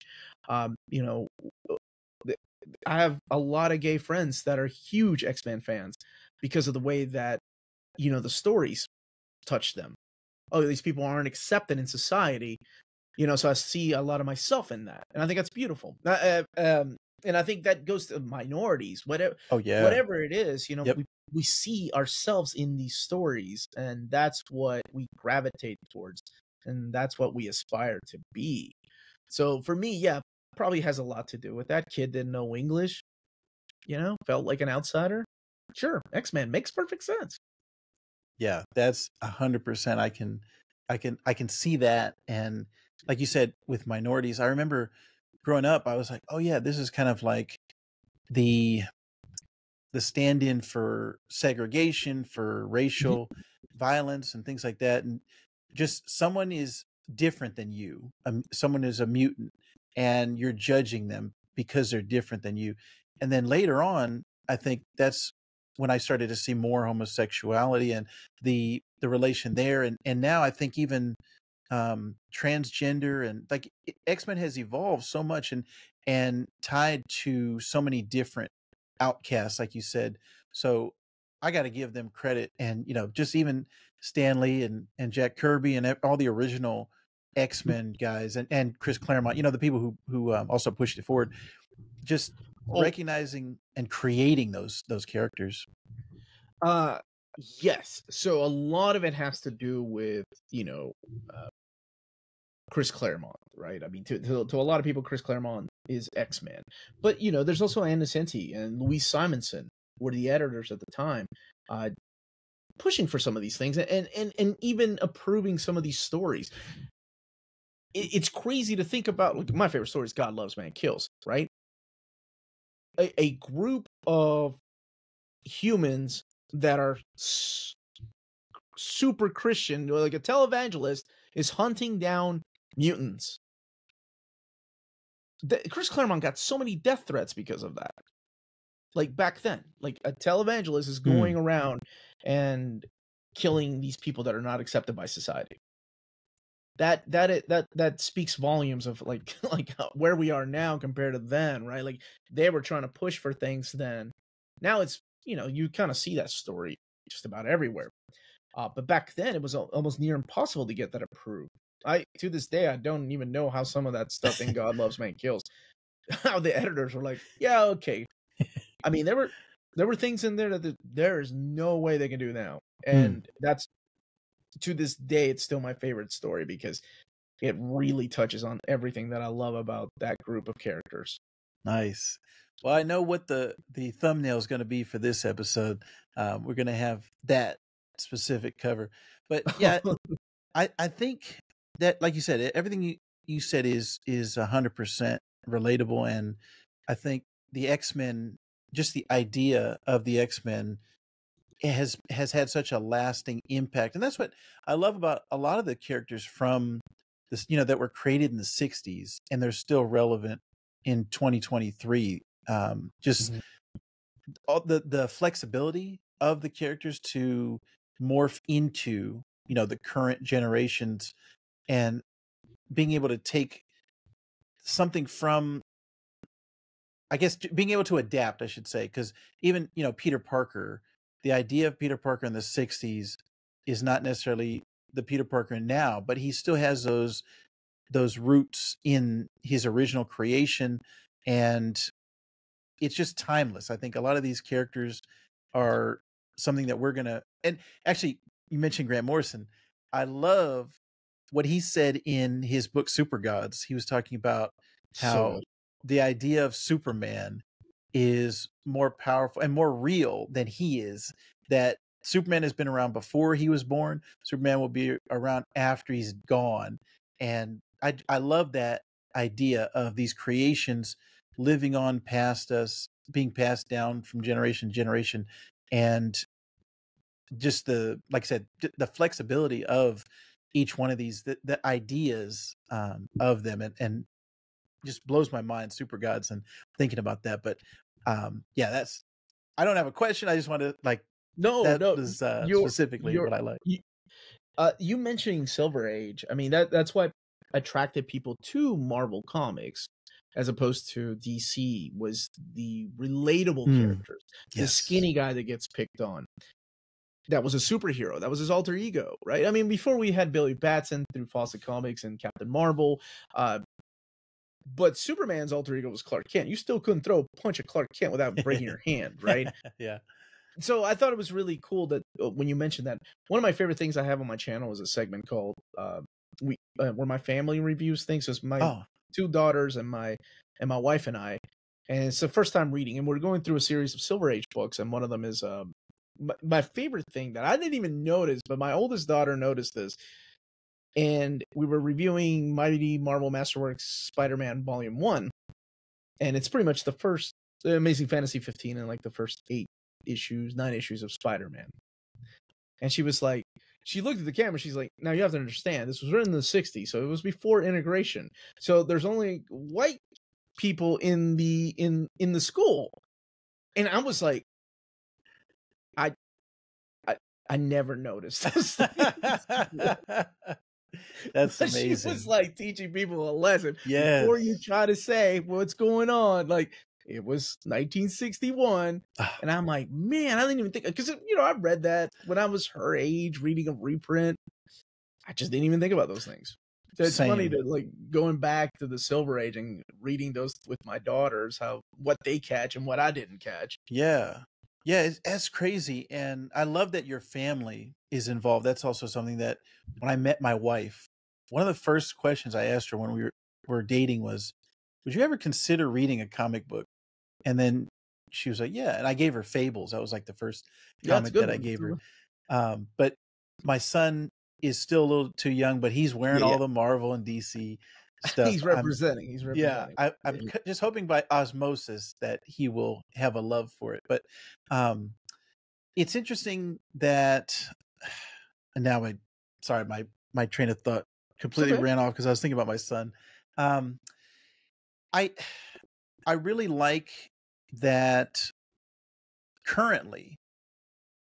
um, you know, th- I have a lot of gay friends that are huge X-Men fans because of the way that the stories touch them. Oh, these people aren't accepted in society, so I see a lot of myself in that, and I think that's beautiful. And I think that goes to minorities, Oh, yeah. whatever it is, Yep. we see ourselves in these stories, and that's what we gravitate towards, and that's what we aspire to be. So for me, yeah, probably has a lot to do with that. Kid didn't know English, felt like an outsider. Sure, X-Men makes perfect sense. Yeah, that's 100%. I can see that, and like you said, with minorities, I remember growing up, I was like, "Oh yeah, this is kind of like the stand-in for segregation, for Mhm. racial violence and things like that." And just someone is different than you. Someone is a mutant, and you're judging them because they're different than you. And then later on, I think that's when I started to see more homosexuality and the relation there. And now I think even transgender, and like X-Men has evolved so much, and tied to so many different outcasts, like you said. So I got to give them credit, and just even Stanley and Jack Kirby and all the original X-Men guys, and Chris Claremont, the people who also pushed it forward, just Oh, recognizing and creating those characters. uh, yes. So a lot of it has to do with, uh, Chris Claremont, right? I mean, to a lot of people, Chris Claremont is X-Men. But, there's also Ann Nocenti and Louise Simonson were the editors at the time, uh, pushing for some of these things and even approving some of these stories. It's crazy to think about. Like, my favorite story is God Loves, Man Kills, right? A group of humans that are super Christian, like a televangelist, is hunting down mutants. Chris Claremont got so many death threats because of that. Like back then, like a televangelist is Hmm. going around and killing these people that are not accepted by society. that speaks volumes of like like where we are now compared to then, right? Like they were trying to push for things then. Now it's, you kind of see that story just about everywhere. But back then it was almost near impossible to get that approved. I to this day I don't even know how some of that stuff in God Loves Man Kills, how the editors were like, yeah, okay. I mean, there were things in there that there is no way they can do now, and that's to this day it's still my favorite story because it really touches on everything that I love about that group of characters. Nice. Well, I know what the thumbnail is going to be for this episode. We're going to have that specific cover, but yeah, I think that, like you said, everything you said is 100% relatable, and I think the X-Men, just the idea of the X-Men, has had such a lasting impact, and that's what I love about a lot of the characters from this, that were created in the '60s, and they're still relevant in 2023. Just Mhm. all the flexibility of the characters to morph into the current generations, and being able to take something from, I guess, being able to adapt, I should say, because even Peter Parker, the idea of Peter Parker in the '60s is not necessarily the Peter Parker now, but he still has those roots in his original creation, and it's just timeless. I think a lot of these characters are something that we're gonna. And actually, you mentioned Grant Morrison. I love what he said in his book Super Gods. He was talking about So how good. the idea of Superman is more powerful and more real than he is. That Superman has been around before he was born. Superman will be around after he's gone. And I love that idea of these creations living on past us, being passed down from generation to generation, and just like I said, the flexibility of each one of these, the ideas of them, and just blows my mind. Super Gods, and thinking about that. But yeah, I don't have a question. I just want to, like, No, that no, was you're specifically you're what I like. you, you mentioning Silver Age. I mean, that's what attracted people to Marvel Comics as opposed to DC, was the relatable characters. The Yes. skinny guy that gets picked on. That was a superhero. That was his alter ego, right? I mean, before we had Billy Batson through Fawcett Comics and Captain Marvel, but Superman's alter ego was Clark Kent. You still couldn't throw a punch at Clark Kent without breaking your hand, right? Yeah. So I thought it was really cool that when you mentioned that, one of my favorite things I have on my channel is a segment called where my family reviews things. So it's my Oh, two daughters and my wife and I, and it's the first time reading, and we're going through a series of Silver Age books, and one of them is my favorite thing that I didn't even notice, but my oldest daughter noticed this, and we were reviewing Mighty Marvel Masterworks Spider-Man Volume 1, and it's pretty much the first Amazing Fantasy 15 and like the first 9 issues of Spider-Man. And she was like, she looked at the camera, she's like, now you have to understand, this was written in the '60s, so it was before integration. So there's only white people in the school. And I was like, I I never noticed those things. that's But she was amazing. like teaching people a lesson before you Yes. try to say what's going on. Like, it was 1961. Ah, And I'm like, man, I didn't even think, because, I read that when I was her age, reading a reprint. I just didn't even think about those things. So it's funny same. to, like, going back to the Silver Age and reading those with my daughters, what they catch and what I didn't catch. Yeah. Yeah, that's crazy. And I love that your family is involved. That's also something that, when I met my wife, one of the first questions I asked her when were dating was, would you ever consider reading a comic book? And then she was like, yeah. And I gave her Fables. That was like the first Yeah, it's a comic good that I one. gave her. But my son is still a little too young, but he's wearing Yeah, yeah. all the Marvel and DC stuff. He's representing. He's Yeah, representing. I'm just hoping by osmosis that he will have a love for it. But um, it's interesting that, and now sorry, my train of thought It's completely okay. ran off because I was thinking about my son. Um, I I really like that currently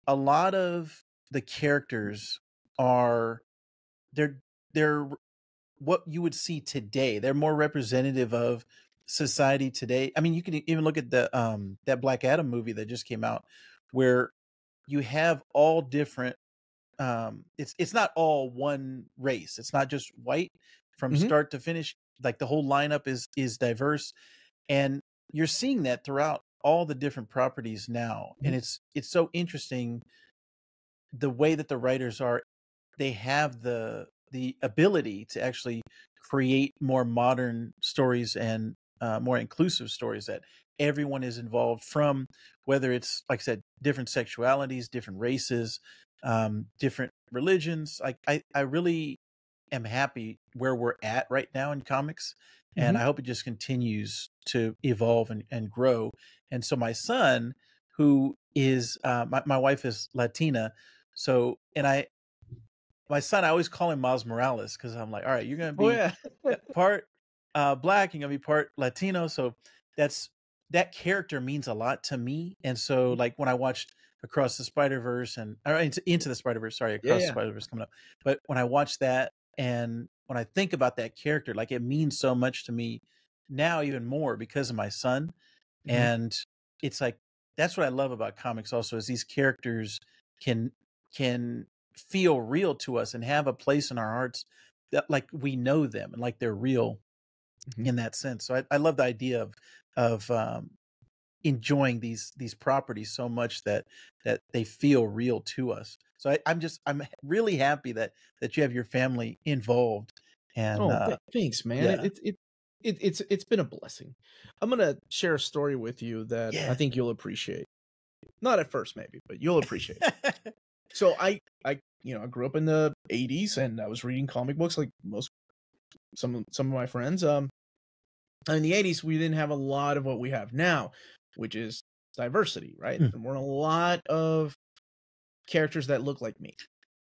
a lot of the characters are they're what you would see today. They're more representative of society today. I mean, you can even look at the that Black Adam movie that just came out, where you have all different it's not all one race. It's not just white from Mhm. start to finish. Like the whole lineup is diverse, and you're seeing that throughout all the different properties now. And Mhm. it's so interesting the way that the writers are. They have the ability to actually create more modern stories and more inclusive stories that everyone is involved, from whether it's, like I said, different sexualities, different races, different religions. Like I really am happy where we're at right now in comics, and Mhm. I hope it just continues to evolve and grow. And so my son, who is my wife is Latina, so and I my son, I always call him Miles Morales because I'm like, all right, you're gonna Oh be yeah. part black, you're gonna be part Latino. So that's that character means a lot to me. And so like when I watched Across the Spider Verse and or into the Spider Verse, sorry, Yeah, Across the yeah. Spider Verse coming up. But when I watch that and when I think about that character, like it means so much to me now even more because of my son. Mhm. And it's like that's what I love about comics also, is these characters can can feel real to us and have a place in our hearts, that like we know them and like they're real Mhm. in that sense. So I love the idea of enjoying these properties so much that they feel real to us. So I'm really happy that you have your family involved. And Oh, thanks, man. yeah. It's been a blessing. I'm gonna share a story with you that I Yeah. think you'll appreciate. Not at first, maybe, but you'll appreciate. So I I grew up in the '80s, and I was reading comic books like most some of my friends. In the '80s, we didn't have a lot of what we have now, which is diversity, right? Mm. There weren't a lot of characters that look like me.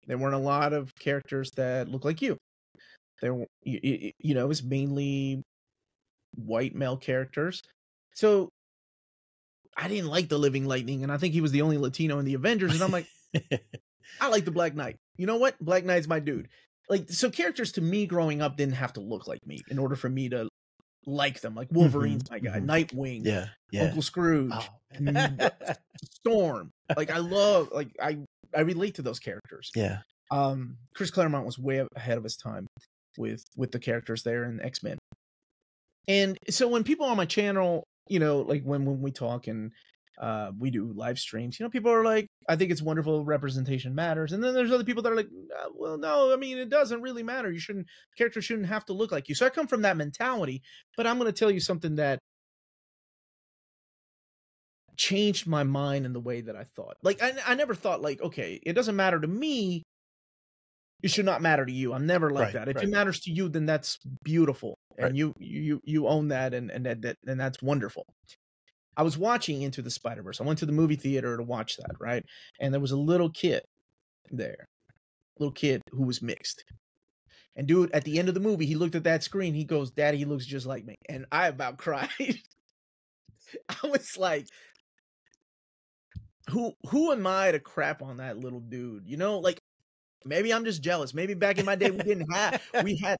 There weren't a lot of characters that look like you. It was mainly white male characters. So I didn't like the Living Lightning, and I think he was the only Latino in the Avengers. And I'm like, I like the Black Knight. You know what? Black Knight's my dude. Like, so characters to me growing up didn't have to look like me in order for me to like them. Like Wolverine's Mhm, my guy, mhm. Nightwing, Yeah, yeah. Uncle Scrooge, Oh, mm, Storm. Like I love, like I relate to those characters. yeah. Chris Claremont was way ahead of his time with the characters there in X-Men. And so when people on my channel, like when we talk and we do live streams, people are like, I think it's wonderful, representation matters. And then there's other people that are like, well, no, I mean, it doesn't really matter. Characters shouldn't have to look like you. So I come from that mentality, but I'm going to tell you something that changed my mind in the way that I thought. Like, I never thought like, okay, it doesn't matter to me, it should not matter to you. I'm never like Right, that. If it right. matters to you, then that's beautiful. Right. And you own that, and that's wonderful. I was watching Into the Spider-Verse. I went to the movie theater to watch that, right? And there was a little kid there, little kid who was mixed. And dude, at the end of the movie, he looked at that screen. He goes, "Daddy, he looks just like me." And I about cried. I was like, who am I to crap on that little dude? Like maybe I'm just jealous. Maybe back in my day we had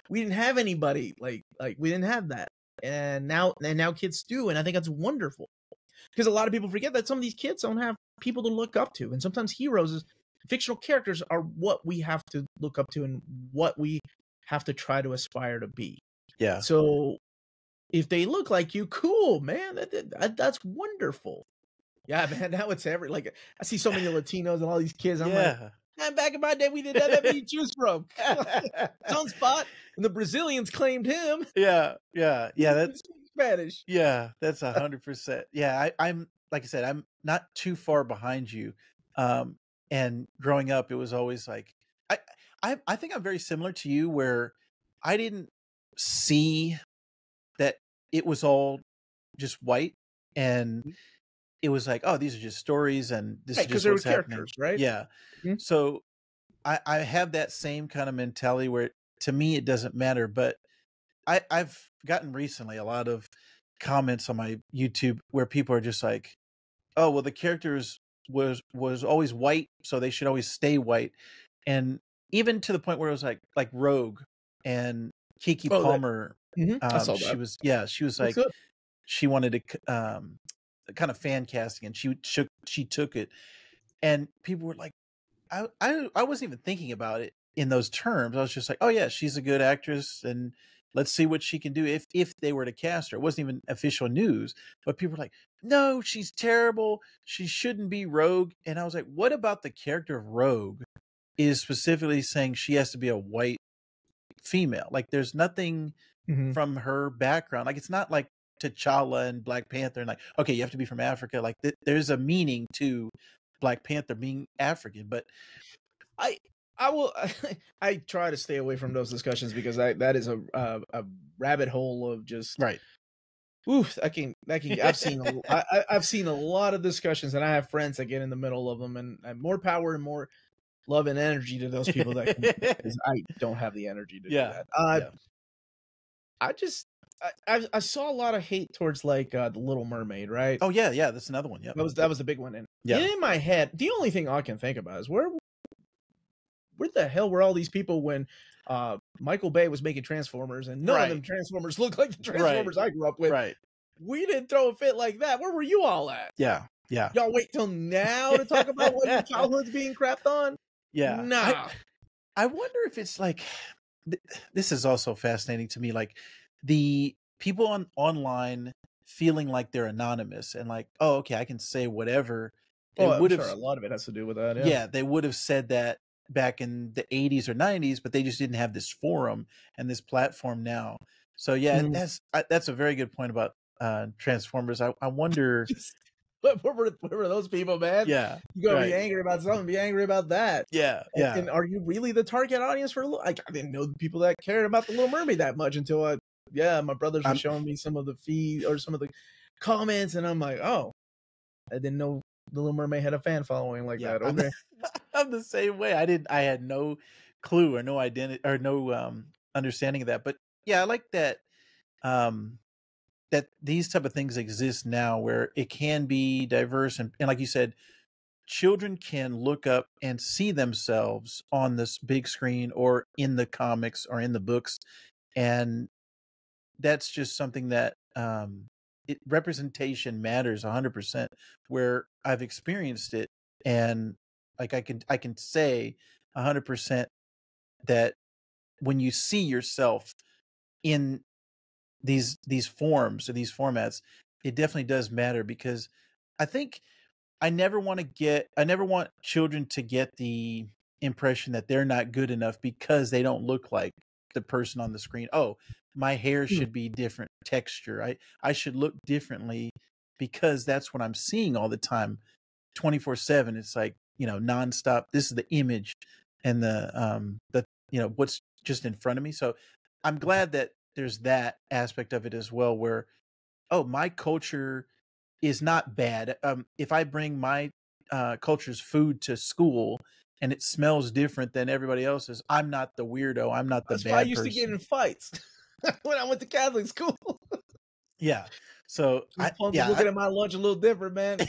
we didn't have anybody like we didn't have that. And now kids do, and I think that's wonderful. Because a lot of people forget that some of these kids don't have people to look up to. And sometimes fictional characters are what we have to look up to and what we have to try to aspire to be. Yeah. So if they look like you, cool, man. That's wonderful. Yeah, man. Now it's like I see so many Latinos and all these kids. I'm like, Yeah. man, back in my day, we didn't have that many to choose from. Sunspot, and the Brazilians claimed him. Yeah, yeah, He yeah, didn't speak Spanish. that's 100%. Yeah, I'm like I said, I'm not too far behind you. And growing up, it was always like I I think I'm very similar to you, where I didn't see that it was all just white, and it was like, oh, these are just stories and this Right, is because just they were what's happening. characters, right? Yeah. Mhm. So I have that same kind of mentality where to me it doesn't matter. But I've gotten recently a lot of comments on my YouTube where people are just like, "Oh, well, the characters was always white, so they should always stay white." And even to the point where it was like Rogue and Kiki Oh, that Palmer. I saw She that. was she was Looks like good. she wanted to kind of fan casting, and she took it, and people were like, I wasn't even thinking about it in those terms. I was just like, oh yeah, she's a good actress, and let's see what she can do if they were to cast her. It wasn't even official news, but people were like, no, she's terrible. She shouldn't be Rogue. And I was like, what about the character of Rogue is specifically saying she has to be a white female? Like, there's nothing Mhm. from her background. Like, it's not like T'Challa and Black Panther and like, okay, you have to be from Africa. Like, there's a meaning to Black Panther being African, but I I will I try to stay away from those discussions because that is a rabbit hole of just right. oof. I've seen a lot of discussions, and I have friends that get in the middle of them, and more power and more love and energy to those people that can, because I don't have the energy to do Yeah. that. Yeah. I just I saw a lot of hate towards like the Little Mermaid, right? Oh yeah, yeah. That's another one. Yep. That was the big one, and Yeah. in my head, the only thing I can think about is where the hell were all these people when Michael Bay was making Transformers, and none of them Transformers look like the Transformers I grew up with. Right. We didn't throw a fit like that. Where were you all at? Yeah. Yeah. Y'all wait till now to talk about what your childhood's being crapped on? Yeah. Nah. I wonder if it's like this is also fascinating to me. Like the people online feeling like they're anonymous and like, oh, okay, I can say whatever. They I'm would sure have, a lot of it has to do with that. yeah, they would have said that back in the 80s or 90s, but they just didn't have this forum and this platform now. So yeah, Mhm. that's a very good point about Transformers. I wonder. Where were those people, man? Yeah, You gotta be right. angry about something, be angry about that. Yeah, And, yeah, and are you really the target audience for like I didn't know the people that cared about the Little Mermaid that much until my brothers were showing me some of the feed or some of the comments, and I'm like, oh, I didn't know the Little Mermaid had a fan following like yeah. that. Okay. I'm the same way. I had no clue or no identity or no understanding of that. But yeah, I like that that these type of things exist now where it can be diverse and like you said, children can look up and see themselves on this big screen or in the comics or in the books. And that's just something that representation matters 100%, where I've experienced it. And like I can say 100% that when you see yourself in these forms or these formats, it definitely does matter, because I think I never want children to get the impression that they're not good enough because they don't look like the person on the screen. Oh, my hair Hmm. should be different texture. I should look differently because that's what I'm seeing all the time, 24/7. It's like, nonstop. This is the image and the what's just in front of me. So I'm glad that there's that aspect of it as well, where oh, my culture is not bad. If I bring my culture's food to school and it smells different than everybody else's, I'm not the weirdo. I'm not the That's why I bad used to get person. in fights when I went to Catholic school. Yeah. So These punks are looking at my lunch a little different, man.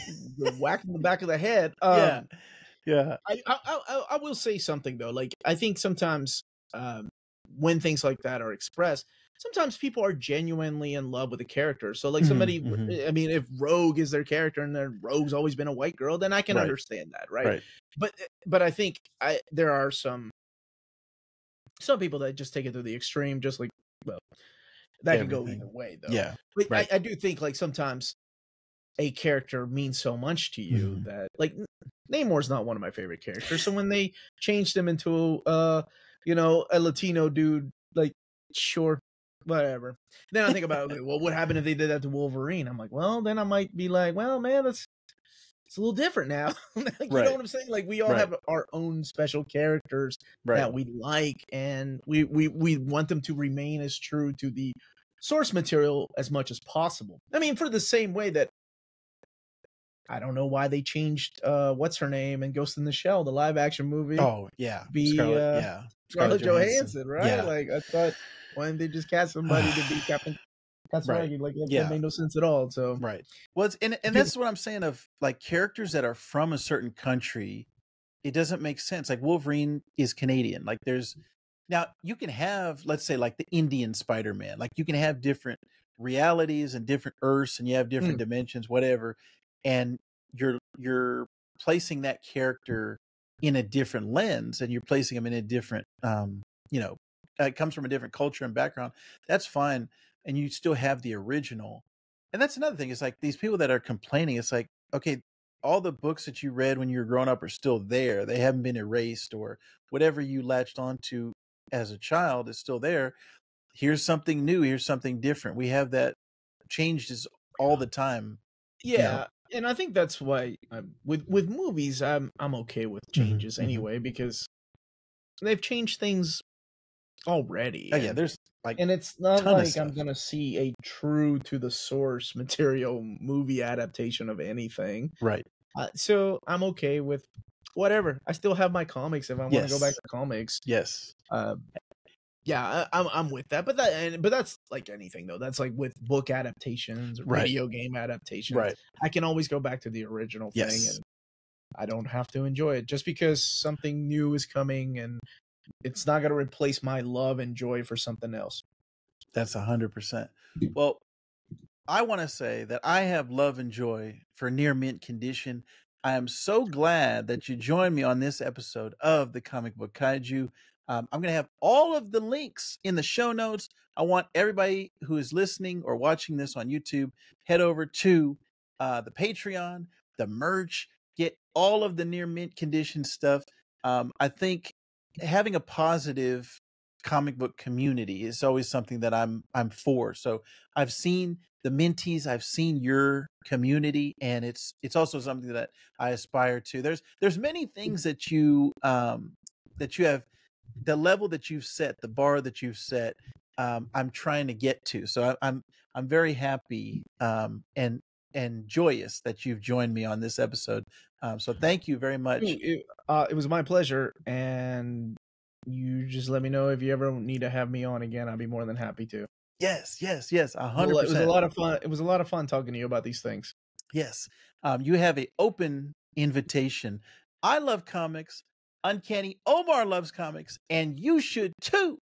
Whacking the back of the head. yeah, yeah, I will say something though. Like I think sometimes when things like that are expressed, sometimes people are genuinely in love with the character. So like somebody, I mean, if Rogue is their character and their Rogue's always been a white girl, then I can Right. understand that, right? Right. But I think there are some people that just take it to the extreme, just like that can go either way though. Yeah. But Right. I do think like sometimes a character means so much to you that like Namor's not one of my favorite characters. So when they changed him into a Latino dude, like sure, whatever. Then I think about okay, well, what happened if they did that to Wolverine? I'm like, well, then I might be like, well, man, it's a little different now. You know what I'm saying? Like we all have our own special characters that we like, and we want them to remain as true to the source material as much as possible. I mean, for the same way that I don't know why they changed what's her name in Ghost in the Shell, the live action movie. Oh yeah, Scarlett Johansson, right? Yeah. Like I thought, why didn't they just cast somebody to be Captain Katsuragi? Like that made no sense at all. So right. Well, and that's what I'm saying of like characters that are from a certain country. it doesn't make sense. Like Wolverine is Canadian. Like there's now you can have, let's say, like the Indian Spider-Man. Like you can have different realities and different Earths, and you have different Mm. dimensions, whatever. And you're placing that character in a different lens, and you're placing him in a different, you know, it comes from a different culture and background. That's fine, and you still have the original. And that's another thing. It's like these people that are complaining. It's like, okay, all the books that you read when you were growing up are still there. They haven't been erased, or whatever you latched onto as a child is still there. Here's something new. Here's something different. We have that change is all the time. You know. Yeah, and I think that's why with movies I'm okay with changes anyway, because they've changed things already. Oh yeah, there's like And it's not ton of like I'm stuff. gonna see a true to the source material movie adaptation of anything. Right. So I'm okay with whatever. I still have my comics if I want to go back Yes. to comics. Yes. Yeah, I'm with that. But that's like anything though. That's like with book adaptations or Right. video game adaptations. Right. I can always go back to the original thing, Yes. and I don't have to enjoy it just because something new is coming, and it's not going to replace my love and joy for something else. That's 100%. Well, I want to say that I have love and joy for Near Mint Condition. I am so glad that you joined me on this episode of the Comic Book Kaiju. I'm going to have all of the links in the show notes. I want everybody who is listening or watching this on YouTube, head over to the Patreon, the merch, get all of the Near Mint Condition stuff. I think having a positive comic book community is always something that I'm for. So I've seen the Minties, I've seen your community, and it's also something that I aspire to. There's many things that you have, the level that you've set, the bar that you've set. I'm trying to get to. So I'm very happy and joyous that you've joined me on this episode. So thank you very much. It was my pleasure, and you just let me know if you ever need to have me on again. I'd be more than happy to. Yes, 100%. It was a lot of fun. It was a lot of fun talking to you about these things. Yes. You have an open invitation. I love comics. Uncanny Omar loves comics, and you should too.